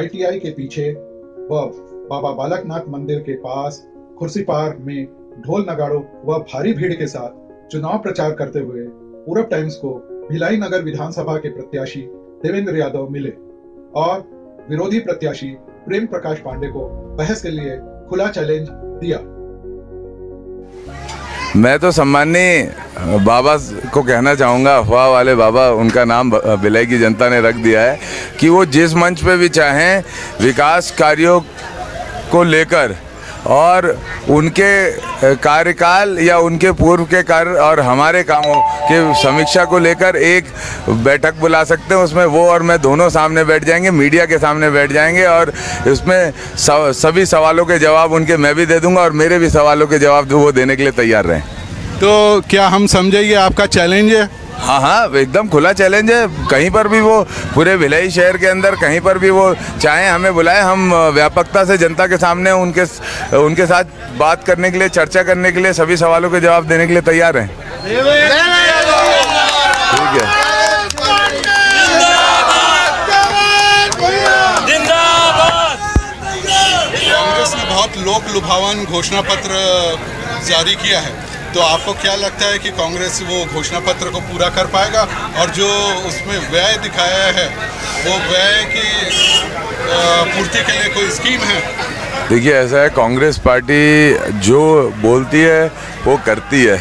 ITI के पीछे व बाबा बालकनाथ मंदिर के पास खुर्सीपार में ढोल नगाड़ों व भारी भीड़ के साथ चुनाव प्रचार करते हुए पूरब टाइम्स को भिलाई नगर विधानसभा के प्रत्याशी देवेंद्र यादव मिले और विरोधी प्रत्याशी प्रेम प्रकाश पांडे को बहस के लिए खुला चैलेंज दिया। मैं तो सम्माननीय बाबा को कहना चाहूँगा, अफवाह वाले बाबा, उनका नाम भिलाई की जनता ने रख दिया है कि वो जिस मंच पे भी चाहें विकास कार्यों को लेकर और उनके कार्यकाल या उनके पूर्व के कार्य और हमारे कामों के समीक्षा को लेकर एक बैठक बुला सकते हैं। उसमें वो और मैं दोनों सामने बैठ जाएंगे, मीडिया के सामने बैठ जाएंगे और इसमें सभी सवालों के जवाब उनके मैं भी दे दूंगा और मेरे भी सवालों के जवाब वो देने के लिए तैयार रहें। तो क्या हम समझे ये आपका चैलेंज है? हाँ, एकदम खुला चैलेंज है। कहीं पर भी वो पूरे भिलाई शहर के अंदर कहीं पर भी वो चाहे हमें बुलाए, हम व्यापकता से जनता के सामने उनके साथ बात करने के लिए, चर्चा करने के लिए, सभी सवालों के जवाब देने के लिए तैयार हैं। ठीक है। कांग्रेस ने बहुत लोक लुभावन घोषणा पत्र जारी किया है, तो आपको क्या लगता है कि कांग्रेस वो घोषणा पत्र को पूरा कर पाएगा? और जो उसमें व्यय दिखाया है वो व्यय की पूर्ति के लिए कोई स्कीम है? देखिए, ऐसा है, कांग्रेस पार्टी जो बोलती है वो करती है।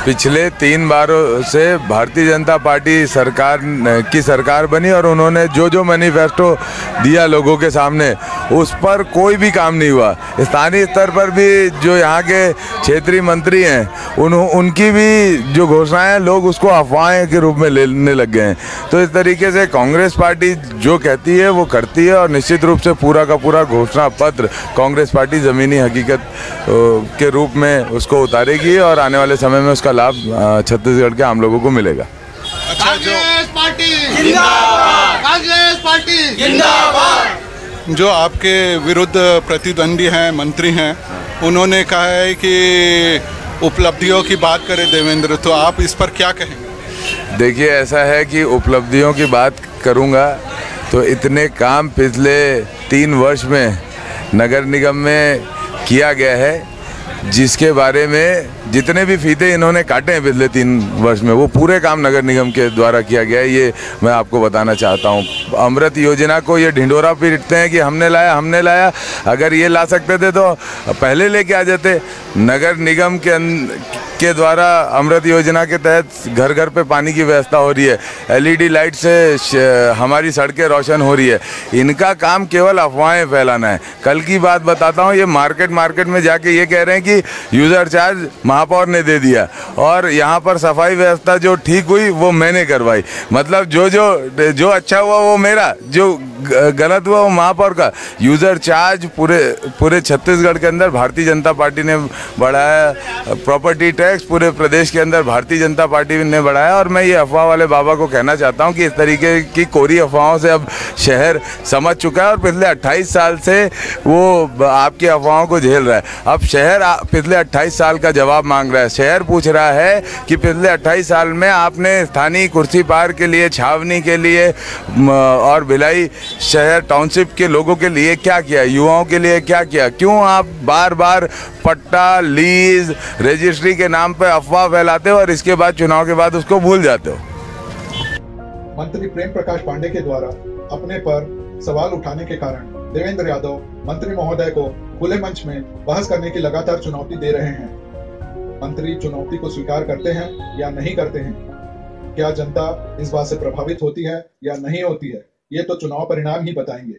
पिछले 3 बारों से भारतीय जनता पार्टी सरकार बनी और उन्होंने जो मैनिफेस्टो दिया लोगों के सामने, उस पर कोई भी काम नहीं हुआ। स्थानीय स्तर पर भी जो यहाँ के क्षेत्रीय मंत्री हैं उनकी भी जो घोषणाएं लोग उसको अफवाहें के रूप में लेने लग गए हैं। तो इस तरीके से कांग्रेस पार्टी जो कहती है वो करती है और निश्चित रूप से पूरा का पूरा घोषणा पत्र कांग्रेस पार्टी ज़मीनी हकीकत के रूप में उसको उतारेगी और आने वाले समय में उसका लाभ छत्तीसगढ़ के आम लोगों को मिलेगा। अच्छा, जो आपके विरुद्ध प्रतिद्वंदी हैं, मंत्री हैं, उन्होंने कहा है कि उपलब्धियों की बात करें देवेंद्र, तो आप इस पर क्या कहेंगे? देखिए, ऐसा है कि उपलब्धियों की बात करूंगा तो इतने काम पिछले 3 वर्ष में नगर निगम में किया गया है, जिसके बारे में जितने भी फीते इन्होंने काटे हैं पिछले 3 वर्ष में, वो पूरे काम नगर निगम के द्वारा किया गया है। ये मैं आपको बताना चाहता हूँ। अमृत योजना को ये ढिंढोरा पीटते हैं कि हमने लाया। अगर ये ला सकते थे तो पहले लेके आ जाते। नगर निगम के द्वारा अमृत योजना के तहत घर घर पे पानी की व्यवस्था हो रही है, LED लाइट से हमारी सड़कें रोशन हो रही है। इनका काम केवल अफवाहें फैलाना है। कल की बात बताता हूँ, ये मार्केट में जाके ये कह रहे हैं कि यूज़र चार्ज महापौर ने दे दिया और यहाँ पर सफाई व्यवस्था जो ठीक हुई वो मैंने करवाई। मतलब जो अच्छा हुआ वो मेरा, जो गलत हुआ वो महापौर का। यूज़र चार्ज पूरे छत्तीसगढ़ के अंदर भारतीय जनता पार्टी ने बढ़ाया, प्रॉपर्टी टैक्स पूरे प्रदेश के अंदर भारतीय जनता पार्टी ने बढ़ाया। और मैं ये अफवाह वाले बाबा को कहना चाहता हूँ कि इस तरीके की कोरी अफवाहों से अब शहर समझ चुका है और पिछले 28 साल से वो आपकी अफवाहों को झेल रहा है। अब शहर पिछले 28 साल का जवाब मांग रहा है। शहर पूछ रहा है कि पिछले 28 साल में आपने स्थानीय कुर्सी पार के लिए, छावनी के लिए और भिलाई शहर टाउनशिप के लोगों के लिए क्या किया, युवाओं के लिए क्या किया? क्यों आप बार बार पट्टा, लीज, रजिस्ट्री के नाम पे अफवाह फैलाते हो और इसके बाद चुनाव के बाद उसको भूल जाते हो? मंत्री प्रेम प्रकाश पांडे के द्वारा अपने पर सवाल उठाने के कारण देवेंद्र यादव मंत्री महोदय को खुले मंच में बहस करने की लगातार चुनौती दे रहे हैं। मंत्री चुनौती को स्वीकार करते हैं या नहीं करते हैं? क्या जनता इस बात से प्रभावित होती है या नहीं होती है? ये तो चुनाव परिणाम ही बताएंगे।